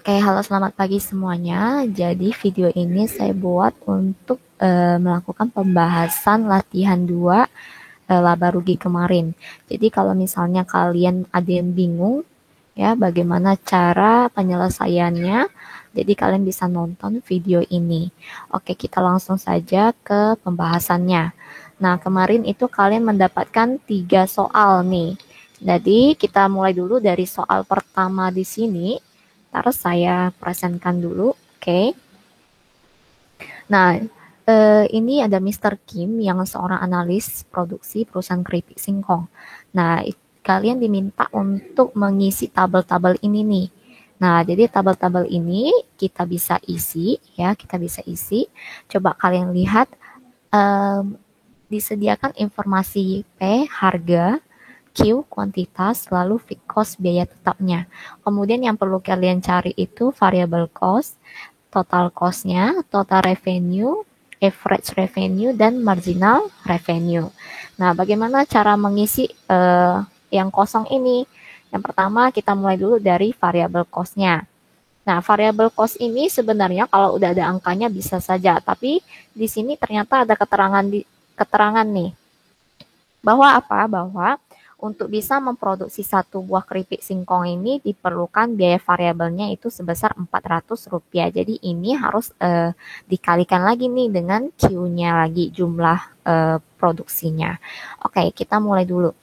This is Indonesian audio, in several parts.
Oke, halo selamat pagi semuanya. Jadi video ini saya buat untuk melakukan pembahasan latihan 2 laba rugi kemarin. Jadi kalau misalnya kalian ada yang bingung ya bagaimana cara penyelesaiannya, jadi kalian bisa nonton video ini. Oke, kita langsung saja ke pembahasannya. Nah, kemarin itu kalian mendapatkan 3 soal nih. Jadi kita mulai dulu dari soal pertama di sini. Terus saya presentkan dulu, oke. Nah, ini ada Mr. Kim yang seorang analis produksi perusahaan keripik singkong. Nah, kalian diminta untuk mengisi tabel-tabel ini nih. Nah, jadi tabel-tabel ini kita bisa isi ya, kita bisa isi. Coba kalian lihat, disediakan informasi P harga, Q kuantitas, lalu fixed cost biaya tetapnya. Kemudian yang perlu kalian cari itu variable cost, total cost-nya, total revenue, average revenue, dan marginal revenue. Nah, bagaimana cara mengisi yang kosong ini? Yang pertama kita mulai dulu dari variable cost-nya. Nah, variable cost ini sebenarnya kalau udah ada angkanya bisa saja, tapi di sini ternyata ada keterangan nih bahwa apa? Bahwa untuk bisa memproduksi satu buah keripik singkong ini diperlukan biaya variabelnya itu sebesar Rp400. Jadi ini harus dikalikan lagi nih dengan Q-nya lagi, jumlah produksinya. Oke, kita mulai dulu.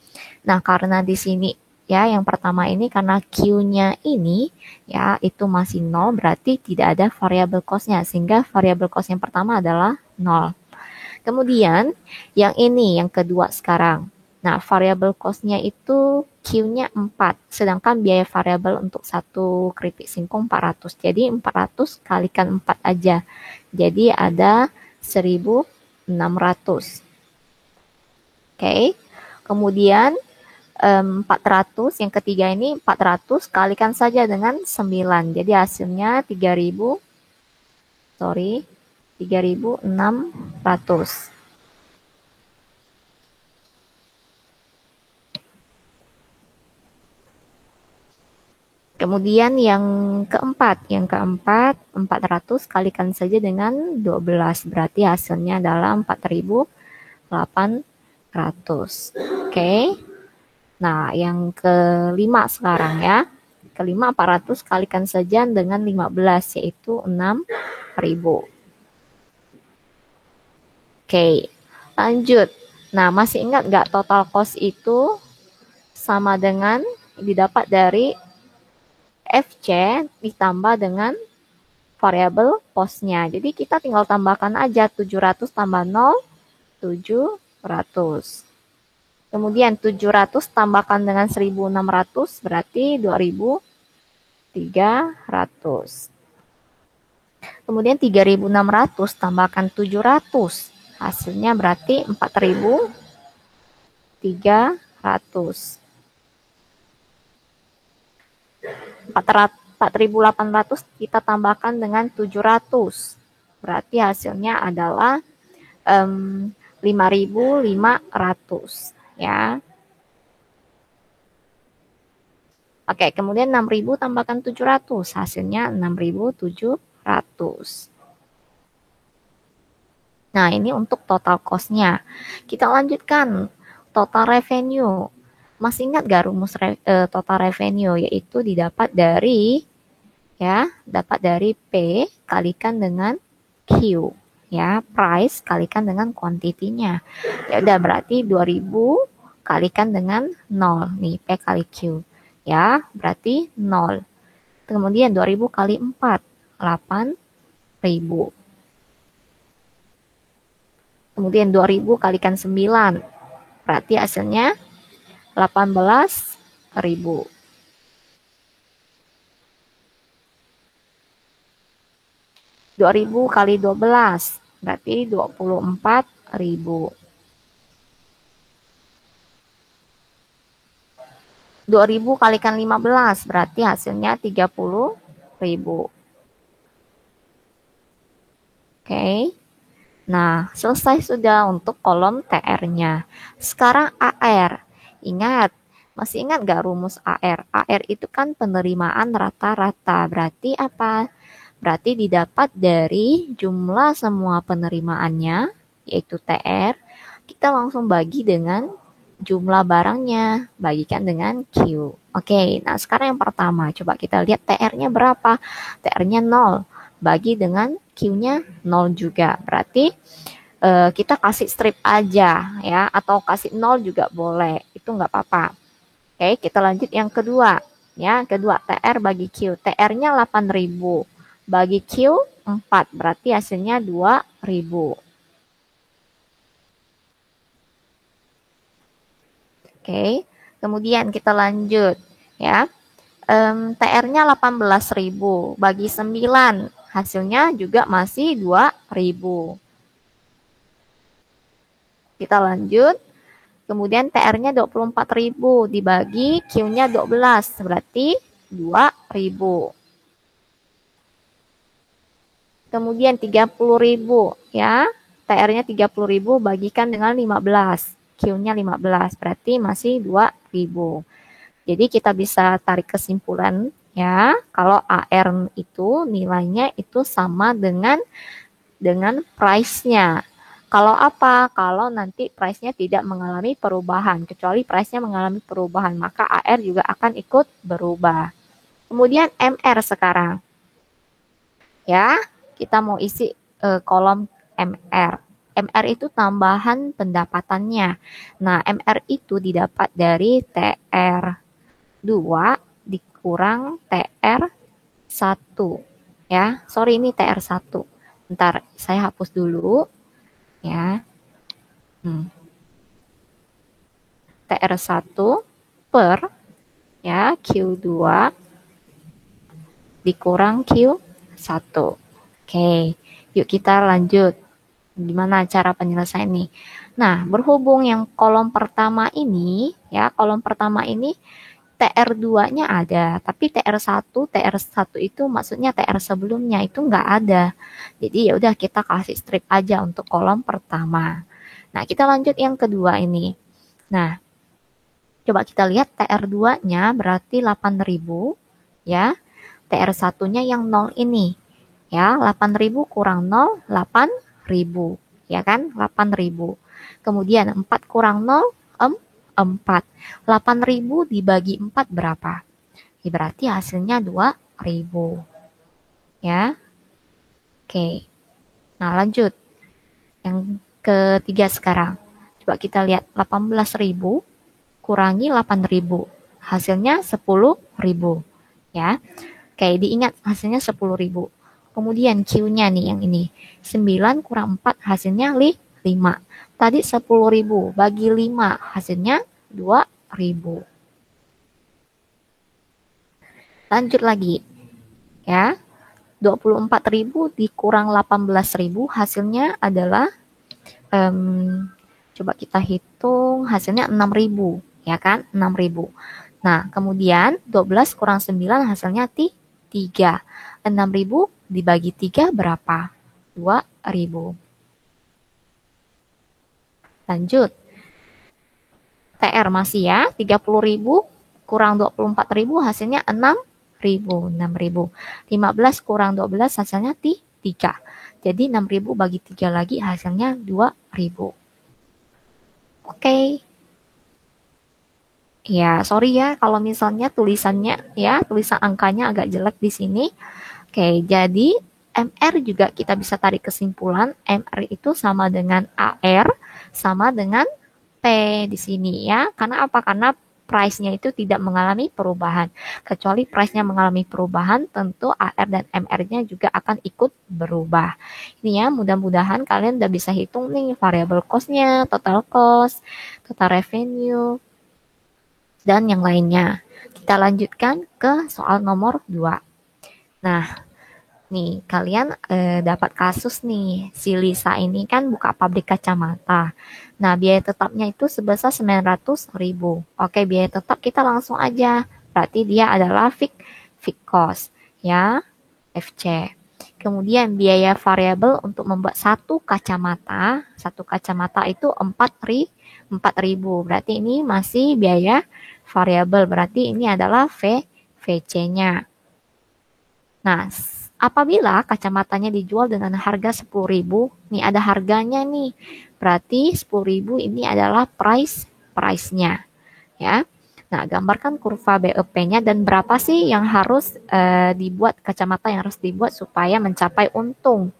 Nah, karena di sini ya yang pertama ini karena Q-nya ini ya itu masih 0, berarti tidak ada variable cost-nya, sehingga variable cost yang pertama adalah 0. Kemudian yang ini yang kedua sekarang. Nah, variable cost-nya itu Q-nya 4, sedangkan biaya variabel untuk satu keripik singkong 400. Jadi 400 kalikan 4 aja. Jadi ada 1.600. Oke. Kemudian 400, yang ketiga ini 400 kalikan saja dengan 9. Jadi hasilnya 3.600. Kemudian yang keempat 400 kalikan saja dengan 12, berarti hasilnya adalah 4.800. Oke. Nah, yang kelima sekarang ya. Kelima 400 kalikan saja dengan 15, yaitu 6.000. Oke, lanjut. Nah, masih ingat nggak total cost itu sama dengan didapat dari FC ditambah dengan variabel cost-nya. Jadi kita tinggal tambahkan aja 700 tambah 0, 700. Kemudian 700 tambahkan dengan 1.600 berarti 2.300. Kemudian 3.600 tambahkan 700, hasilnya berarti 4.300. 4.800 kita tambahkan dengan 700, berarti hasilnya adalah 5.500 ya. Oke, kemudian 6.000 tambahkan 700, hasilnya 6.700. Nah, ini untuk total cost-nya. Kita lanjutkan total revenue. Masih ingat gak rumus total revenue? Yaitu didapat dari P kalikan dengan Q ya, price kalikan dengan quantity-nya. Ya udah, berarti 2.000 kalikan dengan 0 nih, P kali Q ya, berarti 0. Kemudian 2.000 kali 4 8.000. Kemudian 2.000 kalikan 9 berarti hasilnya 18.000. 2.000 kali 12 berarti 24.000. 2.000 kalikan 15 berarti hasilnya 30.000. Oke. Nah, selesai sudah untuk kolom TR-nya. Sekarang AR. Ingat, Masih ingat nggak rumus AR? AR itu kan penerimaan rata-rata. Berarti apa? Berarti didapat dari jumlah semua penerimaannya, yaitu TR, kita langsung bagi dengan jumlah barangnya, bagikan dengan Q. Oke, nah sekarang yang pertama, coba kita lihat TR-nya berapa? TR-nya 0, bagi dengan Q-nya 0 juga. Berarti kita kasih strip aja ya, atau kasih 0 juga boleh, itu nggak apa-apa. Oke, kita lanjut yang kedua. Ya, kedua TR bagi Q. TR-nya 8.000. Bagi Q 4, berarti hasilnya 2.000. Oke, kemudian kita lanjut ya. TR-nya 18.000 bagi 9, hasilnya juga masih 2.000. Kita lanjut. Kemudian TR-nya 24.000 dibagi Q-nya 12, berarti 2.000. Kemudian 30.000 ya. TR-nya 30.000 bagikan dengan 15. Q-nya 15, berarti masih 2.000. Jadi kita bisa tarik kesimpulan ya, kalau AR itu nilainya itu sama dengan price-nya. Kalau apa? Kalau nanti price-nya tidak mengalami perubahan, kecuali price-nya mengalami perubahan, maka AR juga akan ikut berubah. Kemudian MR sekarang. Ya, kita mau isi kolom MR. MR itu tambahan pendapatannya. Nah, MR itu didapat dari TR 2 dikurang TR 1. Ya, sorry ini TR 1. Bentar, saya hapus dulu. Ya. TR 1 per ya Q2 dikurang Q1. Oke, yuk kita lanjut. Gimana cara penyelesaian nih? Nah, berhubung yang kolom pertama ini, ya, kolom pertama ini TR2-nya ada, tapi TR1 itu maksudnya TR sebelumnya itu nggak ada. Jadi ya udah kita kasih strip aja untuk kolom pertama. Nah, kita lanjut yang kedua ini. Nah, coba kita lihat TR2-nya berarti 8.000 ya. TR1-nya yang 0 ini. Ya, 8.000 kurang 0, 8.000. Ya kan? 8.000. Kemudian 4 kurang 0, 4. 8.000 dibagi 4 berapa? Ya, berarti hasilnya 2.000. Ya. Oke. Nah, lanjut. Yang ketiga sekarang. Coba kita lihat 18.000 kurangi 8.000. Hasilnya 10.000. Ya. Oke, diingat hasilnya 10.000. Kemudian Q-nya nih yang ini. 9 kurang 4 hasilnya 5. Tadi 10.000 bagi 5 hasilnya 2.000. Lanjut lagi. Ya. 24.000 dikurang 18.000 hasilnya adalah coba kita hitung hasilnya 6.000, ya kan? 6.000. Nah, kemudian 12 kurang 9 hasilnya 3. 6.000 dibagi 3 berapa? 2.000. Lanjut. TR masih ya, 30.000 kurang 24.000 hasilnya 6.000. 15 kurang 12 hasilnya 3. Jadi 6.000 bagi 3 lagi hasilnya 2.000. Oke. Ya, sorry ya kalau misalnya tulisannya ya, tulisan angkanya agak jelek di sini. Oke, jadi MR juga kita bisa tarik kesimpulan MR itu sama dengan AR sama dengan P di sini ya. Karena apa? Karena price-nya itu tidak mengalami perubahan. Kecuali price-nya mengalami perubahan, tentu AR dan MR-nya juga akan ikut berubah. Ini ya, mudah-mudahan kalian udah bisa hitung nih variable cost-nya, total cost, total revenue, dan yang lainnya. Kita lanjutkan ke soal nomor 2. Nah, nih kalian dapat kasus nih, si Lisa ini kan buka pabrik kacamata. Nah, biaya tetapnya itu sebesar 900.000. Oke, biaya tetap kita langsung aja. Berarti dia adalah fixed cost ya, FC. Kemudian biaya variabel untuk membuat satu kacamata itu 4.000. Berarti ini masih biaya variabel, berarti ini adalah VC-nya. Nah, apabila kacamatanya dijual dengan harga 10.000, nih ada harganya nih. Berarti 10.000 ini adalah price-nya, ya. Nah, gambarkan kurva BEP-nya dan berapa sih yang harus dibuat, kacamata yang harus dibuat supaya mencapai untung.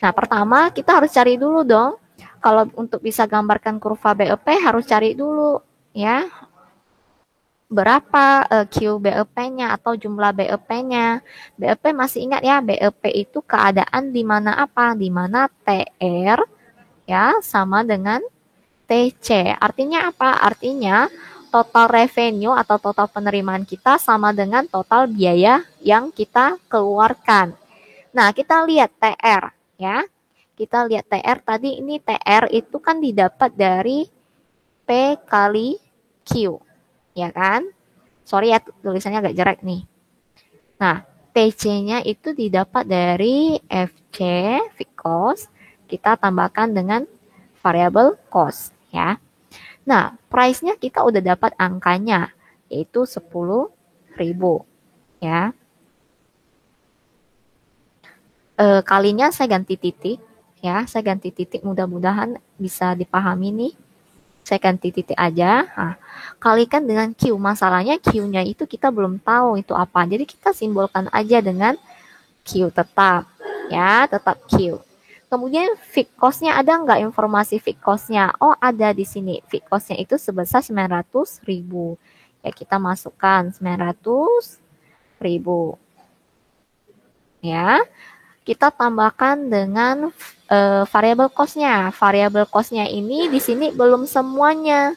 Nah, pertama kita harus cari dulu dong. Kalau untuk bisa gambarkan kurva BEP harus cari dulu, ya, berapa Q BEP-nya atau jumlah BEP-nya. BEP masih ingat ya, BEP itu keadaan di mana apa? Di mana TR ya sama dengan TC. Artinya apa? Artinya total revenue atau total penerimaan kita sama dengan total biaya yang kita keluarkan. Nah, kita lihat TR ya. Kita lihat TR tadi, ini TR itu kan didapat dari P kali Q, ya kan? Sorry ya, tulisannya agak jelek nih. Nah, TC-nya itu didapat dari FC, fixed cost, kita tambahkan dengan variable cost, ya. Nah, price-nya kita udah dapat angkanya, yaitu 10.000, ya. Kalinya saya ganti titik, ya. Saya ganti titik, mudah-mudahan bisa dipahami nih. Saya ganti titik aja. Nah, kalikan dengan Q. Masalahnya Q-nya itu kita belum tahu itu apa. Jadi kita simbolkan aja dengan Q tetap. Ya, tetap Q. Kemudian fixed cost-nya ada nggak informasi fixed cost-nya? Oh, ada di sini. Fixed cost-nya itu sebesar 900.000. Ya, kita masukkan 900.000. Ya, kita tambahkan dengan variable cost-nya. Variable cost-nya ini di sini belum semuanya,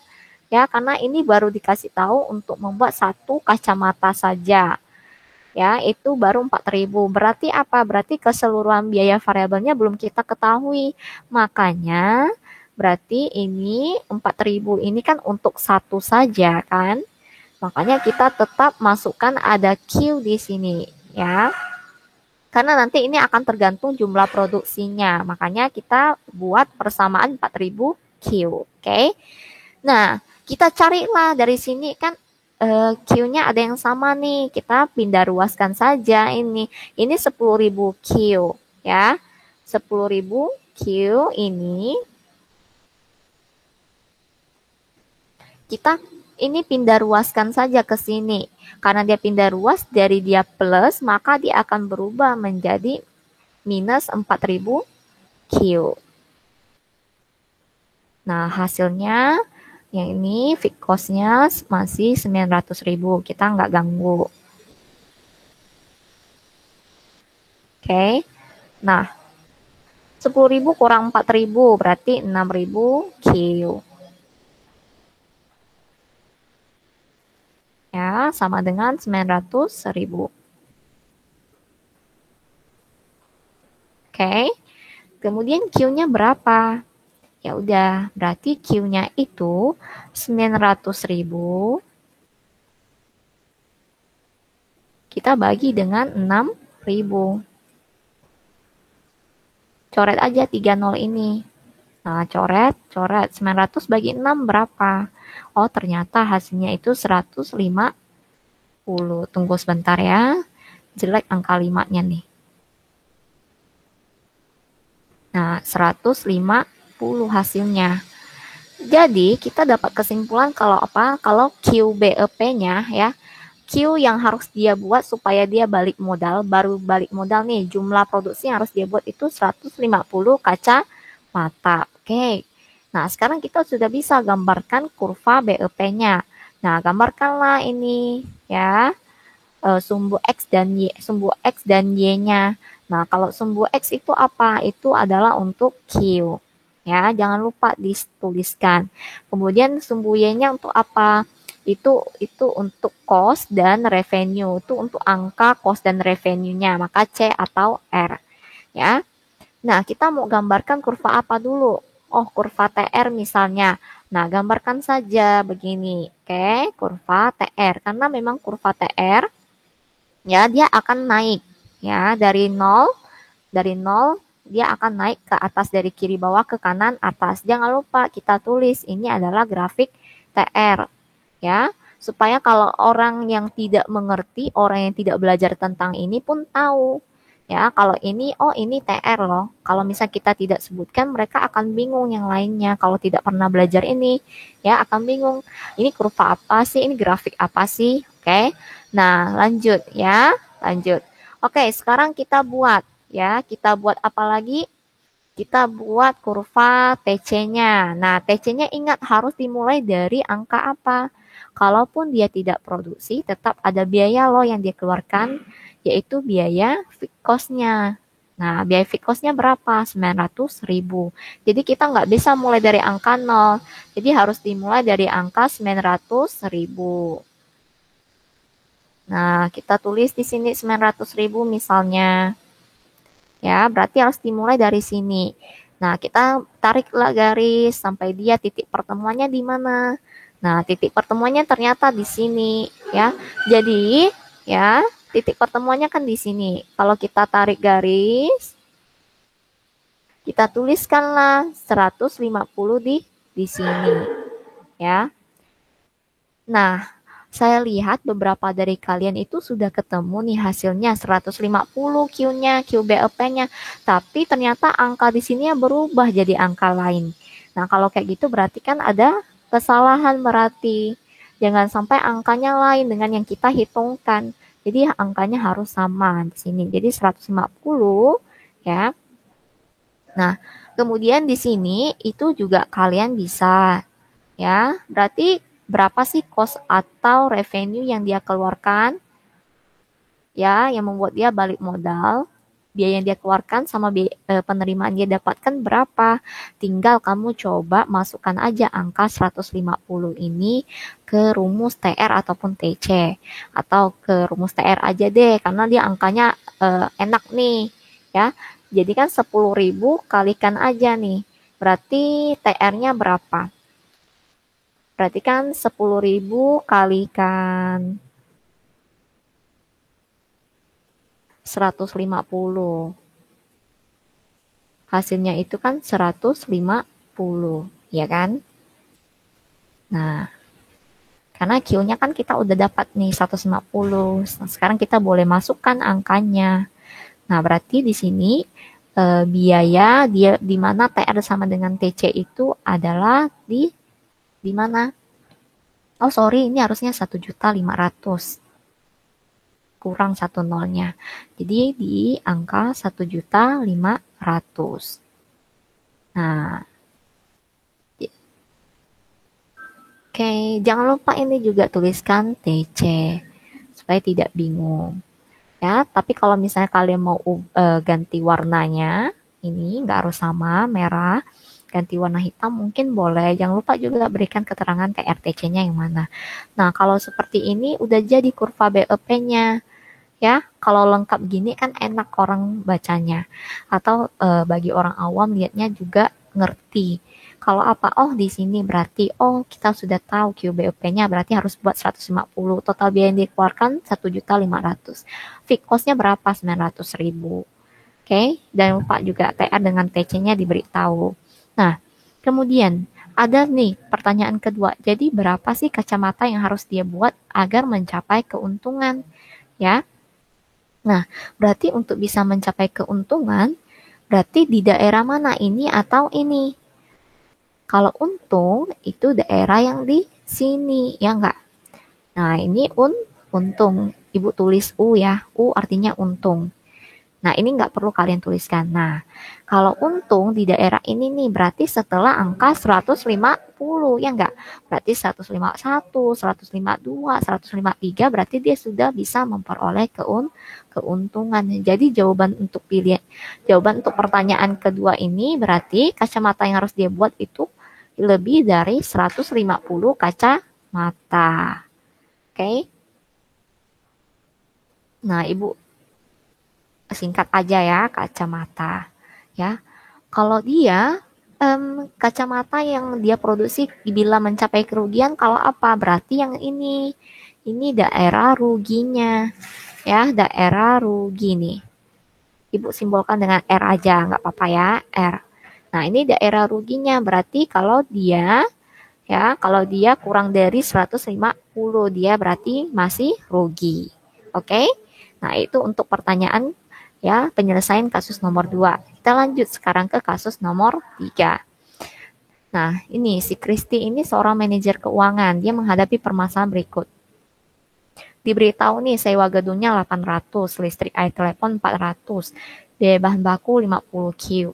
ya, karena ini baru dikasih tahu untuk membuat satu kacamata saja, ya, itu baru 4.000. Berarti apa? Berarti keseluruhan biaya variabelnya belum kita ketahui. Makanya berarti ini 4.000 ini kan untuk satu saja kan? Makanya kita tetap masukkan ada Q di sini, ya. Karena nanti ini akan tergantung jumlah produksinya. Makanya kita buat persamaan 4.000 Q. Oke. Nah, kita carilah dari sini kan Q-nya ada yang sama nih. Kita pindah ruaskan saja ini. Ini 10.000 Q, ya. 10.000 Q ini kita ini pindah ruaskan saja ke sini. Karena dia pindah ruas, dari dia plus, maka dia akan berubah menjadi minus 4.000 Q. Nah, hasilnya yang ini fixed cost-nya masih 900.000. Kita nggak ganggu. Oke. Nah, 10.000 kurang 4.000 berarti 6.000 Q. Ya, sama dengan 900.000. Oke. Kemudian Q-nya berapa? Ya udah, berarti Q-nya itu 900.000 kita bagi dengan 6.000. Coret aja 30 ini. Nah, coret 900 bagi 6 berapa? Oh, ternyata hasilnya itu 150. Tunggu sebentar ya. Jelek angka 5-nya nih. Nah, 150 hasilnya. Jadi, kita dapat kesimpulan kalau apa? Kalau QBEP-nya ya, Q yang harus dia buat supaya dia balik modal, baru balik modal nih, jumlah produksi yang harus dia buat itu 150 kacamata. Oke. Nah, sekarang kita sudah bisa gambarkan kurva BEP-nya. Nah, gambarkanlah ini ya, sumbu X dan Y-nya. Nah, kalau sumbu X itu apa? Itu adalah untuk Q. Ya, jangan lupa dituliskan. Kemudian sumbu Y-nya untuk apa? Itu untuk cost dan revenue. Itu untuk angka cost dan revenue-nya, maka C atau R. Ya. Nah, kita mau gambarkan kurva apa dulu? Oh, kurva TR misalnya. Nah, gambarkan saja begini. Oke, kurva TR. Karena memang kurva TR ya dia akan naik ya dari 0 dia akan naik ke atas dari kiri bawah ke kanan atas. Jangan lupa kita tulis ini adalah grafik TR ya. supaya kalau orang yang tidak mengerti, orang yang tidak belajar tentang ini pun tahu. Ya, kalau ini, oh ini TR loh. Kalau misal kita tidak sebutkan, mereka akan bingung yang lainnya. Kalau tidak pernah belajar ini, ya akan bingung. Ini kurva apa sih? Ini grafik apa sih? Oke. Nah, lanjut ya. Lanjut. Oke, sekarang kita buat ya. Kita buat apa lagi? Kita buat kurva TC-nya. Nah, TC-nya ingat harus dimulai dari angka apa? Kalaupun dia tidak produksi, tetap ada biaya loh yang dia keluarkan, yaitu biaya fixed cost-nya. Nah, biaya fixed cost-nya berapa? 900.000. Jadi kita nggak bisa mulai dari angka 0. Jadi harus dimulai dari angka 900.000. Nah, kita tulis di sini 900.000 misalnya. Ya, berarti harus dimulai dari sini. Nah, kita tariklah garis sampai dia titik pertemuannya di mana. Nah, titik pertemuannya ternyata di sini, ya. Jadi, ya, titik pertemuannya kan di sini. Kalau kita tarik garis, kita tuliskanlah 150 di sini, ya. Nah, saya lihat beberapa dari kalian itu sudah ketemu nih hasilnya 150 Q-nya, QBLP-nya. Tapi ternyata angka di sini berubah jadi angka lain. Nah, kalau kayak gitu berarti kan ada kesalahan berarti. Jangan sampai angkanya lain dengan yang kita hitungkan. Jadi angkanya harus sama di sini. Jadi 150 ya. Nah, kemudian di sini itu juga kalian bisa ya. Berarti berapa sih cost atau revenue yang dia keluarkan? Ya, yang membuat dia balik modal. Biaya yang dia keluarkan sama penerimaan dia dapatkan berapa? Tinggal kamu coba masukkan aja angka 150 ini ke rumus TR ataupun TC. Atau ke rumus TR aja deh, karena dia angkanya enak nih. Ya, jadi kan 10.000 kalikan aja nih. Berarti TR-nya berapa? Berarti kan 10.000 kalikan 150. Hasilnya itu kan 150, ya kan? Nah, karena Q-nya kan kita udah dapat nih 150. Nah, sekarang kita boleh masukkan angkanya. Nah, berarti di sini biaya dia di mana TR sama dengan TC itu adalah di mana? Oh, sorry, ini harusnya 1.500.000. Kurang satu nolnya. Jadi di angka 1.500.000. Nah, oke, jangan lupa ini juga tuliskan TC supaya tidak bingung. Ya, tapi kalau misalnya kalian mau ganti warnanya, ini nggak harus sama merah, ganti warna hitam mungkin boleh. Jangan lupa juga berikan keterangan TRTC-nya yang mana. Nah, kalau seperti ini udah jadi kurva BEP-nya. Ya, kalau lengkap gini kan enak orang bacanya. Atau bagi orang awam lihatnya juga ngerti. Kalau apa? Oh, di sini berarti oh kita sudah tahu QBOP-nya berarti harus buat 150. Total biaya yang dikeluarkan 1.500.000. Fixed cost-nya berapa? 900.000. Oke, dan lupa juga TR dengan TC-nya diberitahu. Nah, kemudian ada nih pertanyaan kedua. Jadi berapa sih kacamata yang harus dia buat agar mencapai keuntungan? Ya. Nah, berarti untuk bisa mencapai keuntungan, berarti di daerah mana ini atau ini? Kalau untung, itu daerah yang di sini, ya enggak? Nah, ini untung. Ibu tulis U ya, U artinya untung. Nah, ini nggak perlu kalian tuliskan. Nah, kalau untung di daerah ini nih, berarti setelah angka 150, ya enggak? Berarti 151, 152, 153, berarti dia sudah bisa memperoleh keuntungan. Jadi jawaban untuk pertanyaan kedua ini berarti kacamata yang harus dia buat itu lebih dari 150 kacamata. Oke? Nah, Ibu singkat aja ya kacamata ya. Kalau dia kacamata yang dia produksi bila mencapai kerugian kalau apa? Berarti yang ini daerah ruginya ya, daerah rugi nih. Ibu simbolkan dengan R aja, nggak apa-apa ya, R. Nah, ini daerah ruginya berarti kalau dia kurang dari 150 50, dia berarti masih rugi. Oke? Nah, itu untuk pertanyaan ya penyelesaian kasus nomor 2. Kita lanjut sekarang ke kasus nomor 3. Nah, ini si Kristi ini seorang manajer keuangan. Dia menghadapi permasalahan berikut. Diberitahu nih sewa gedungnya 800, listrik air telepon 400, biaya bahan baku 50 Q.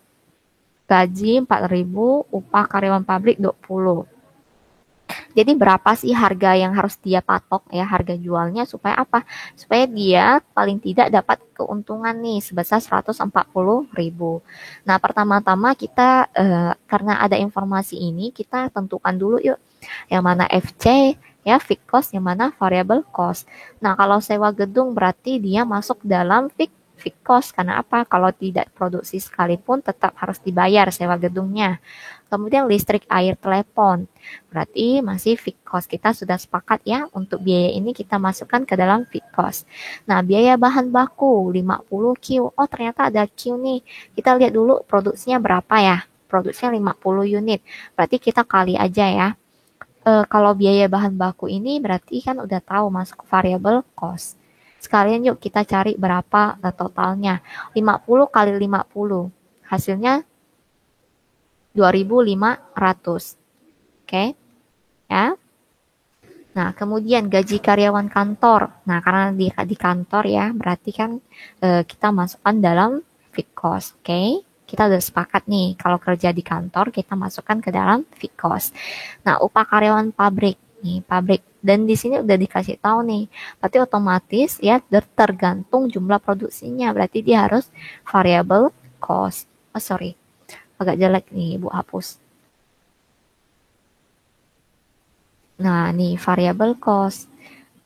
Gaji 4.000, upah karyawan pabrik 20. Jadi berapa sih harga yang harus dia patok ya, harga jualnya supaya apa? Supaya dia paling tidak dapat keuntungan nih sebesar 140.000. Nah, pertama-tama kita karena ada informasi ini, kita tentukan dulu yuk yang mana FC ya, fixed cost, yang mana variable cost. Nah, kalau sewa gedung berarti dia masuk dalam fixed cost. Karena apa? Kalau tidak produksi sekalipun tetap harus dibayar sewa gedungnya. Kemudian listrik, air, telepon. Berarti masih fixed cost. Kita sudah sepakat ya untuk biaya ini kita masukkan ke dalam fixed cost. Nah, biaya bahan baku 50 Q. Oh, ternyata ada Q nih. Kita lihat dulu produksinya berapa ya. Produksinya 50 unit. Berarti kita kali aja ya. Kalau biaya bahan baku ini berarti kan udah tahu masuk variable cost. Sekalian yuk kita cari berapa totalnya. 50 kali 50. Hasilnya 2.500. Oke. Ya. Nah, kemudian gaji karyawan kantor. Nah, karena di kantor ya, berarti kan kita masukkan dalam fixed cost. Oke. Kita udah sepakat nih, kalau kerja di kantor kita masukkan ke dalam fixed cost. Nah, upah karyawan pabrik nih, pabrik. Dan di sini udah dikasih tahu nih, berarti otomatis ya tergantung jumlah produksinya, berarti dia harus variable cost. Oh, sorry, agak jelek nih, Bu, hapus. Nah, nih variable cost.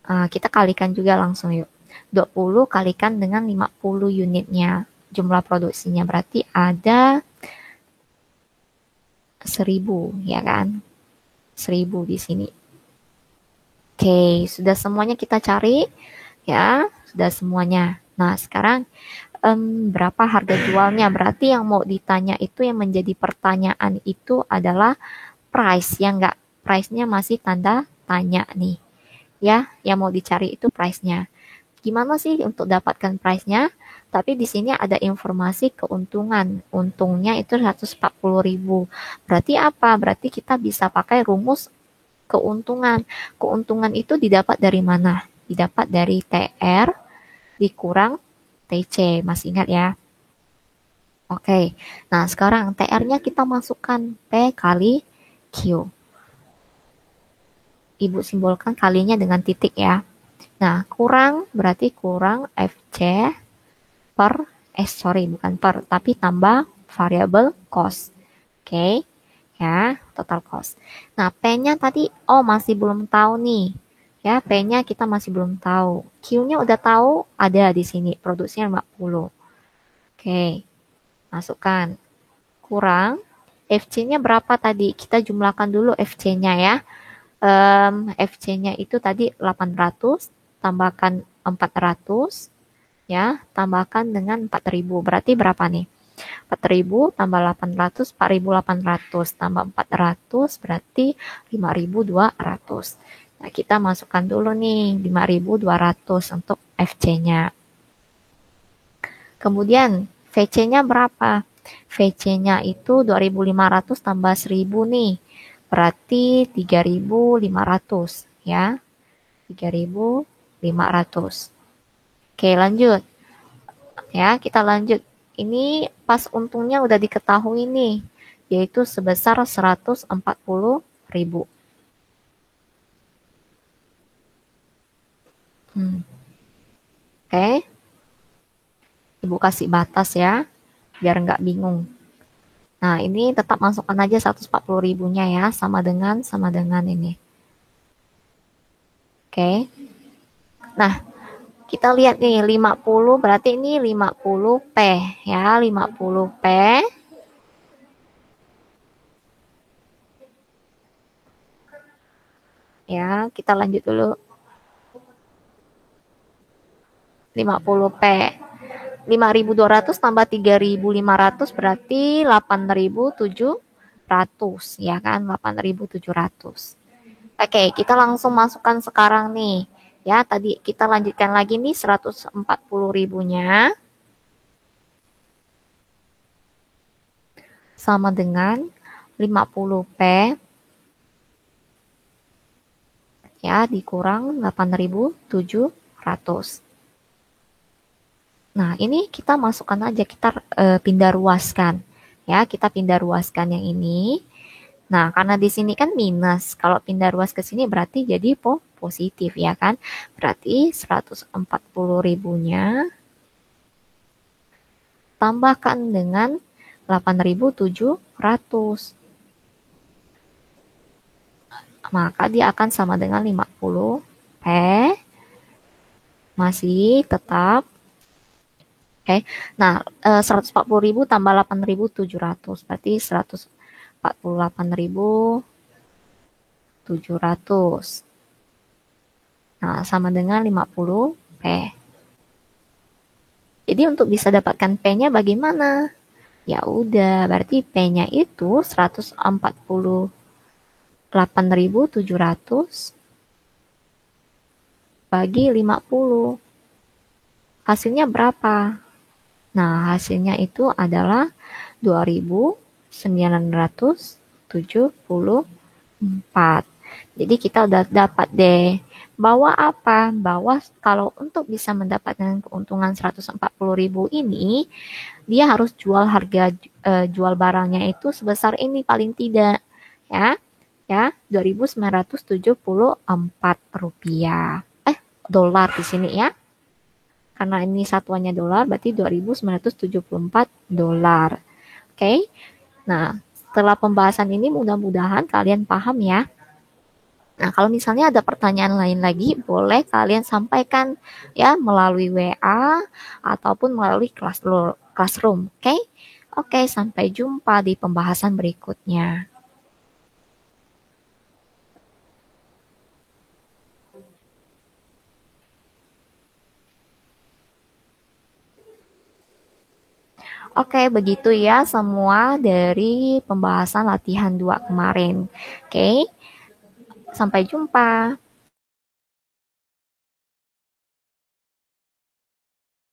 Kita kalikan juga langsung yuk. 20 kalikan dengan 50 unitnya. Jumlah produksinya berarti ada 1.000 ya kan? 1.000 di sini. Oke, sudah semuanya kita cari ya, sudah semuanya. Nah, sekarang berapa harga jualnya? Berarti yang mau ditanya itu, yang menjadi pertanyaan itu adalah price ya enggak? Price-nya masih tanda tanya nih. Ya, yang mau dicari itu price-nya. Gimana sih untuk dapatkan price-nya? Tapi di sini ada informasi keuntungan. Untungnya itu 140.000. Berarti apa? Berarti kita bisa pakai rumus keuntungan. Keuntungan itu didapat dari mana? Didapat dari TR dikurang TC. Masih ingat ya? Oke. Nah, sekarang TR-nya kita masukkan P kali Q. Ibu simbolkan kalinya dengan titik ya. Nah, kurang berarti kurang FC per, bukan per, tapi tambah variable cost. Oke, ya, total cost. Nah, P-nya tadi, masih belum tahu nih. Ya, P-nya kita masih belum tahu. Q-nya udah tahu, ada di sini, produksinya 50. Oke, masukkan. Kurang, FC-nya berapa tadi? Kita jumlahkan dulu FC-nya ya. FC-nya itu tadi 800, tambahkan 400, ya, tambahkan dengan 4.000. Berarti berapa nih? 4.000 tambah 800, 4.800 tambah 400 berarti 5.200. Nah, kita masukkan dulu nih 5.200 untuk FC-nya. Kemudian VC-nya berapa? VC-nya itu 2.500 tambah 1.000 nih. Berarti 3.500 ya. 3.500. Oke, lanjut. Ya, kita lanjut. Ini pas untungnya udah diketahui nih, yaitu sebesar 140.000. Oke. Ibu kasih batas ya, biar nggak bingung. Nah, ini tetap masukkan aja 140.000-nya ya, sama dengan ini. Oke. Nah, kita lihat nih 50 berarti ini 50P ya, 50P. Ya, kita lanjut dulu. 50P. 5.200 tambah 3.500 berarti 8.700 ya kan, 8.700. Oke, kita langsung masukkan sekarang nih. Ya, tadi kita lanjutkan lagi nih 140 ribunya sama dengan 50P ya dikurang 8.700. Nah, ini kita masukkan aja, kita pindah ruaskan. Ya, kita pindah ruaskan yang ini. Nah, karena di sini kan minus. Kalau pindah ruas ke sini berarti jadi positif ya kan? Berarti 140 ribunya tambahkan dengan 8.700. Maka dia akan sama dengan 50 P masih tetap. Oke. Nah, 140.000 tambah 8.700 berarti 148.700. Nah, sama dengan 50 P. Jadi untuk bisa dapatkan P-nya bagaimana? Ya udah, berarti P-nya itu 148.700 bagi 50. Hasilnya berapa? Nah, hasilnya itu adalah 2.974. Jadi kita udah dapat deh. Bahwa apa? Bahwa kalau untuk bisa mendapatkan keuntungan 140.000 ini, dia harus jual barangnya itu sebesar ini paling tidak. Ya, ya, Rp2.974. Dolar di sini ya. Karena ini satuannya dolar, berarti 2.974 dolar. Oke. Nah, setelah pembahasan ini mudah-mudahan kalian paham ya. Nah, kalau misalnya ada pertanyaan lain lagi, boleh kalian sampaikan ya melalui WA ataupun melalui Classroom. Oke? Oke, sampai jumpa di pembahasan berikutnya. Oke, begitu ya semua dari pembahasan latihan 2 kemarin. Oke, sampai jumpa.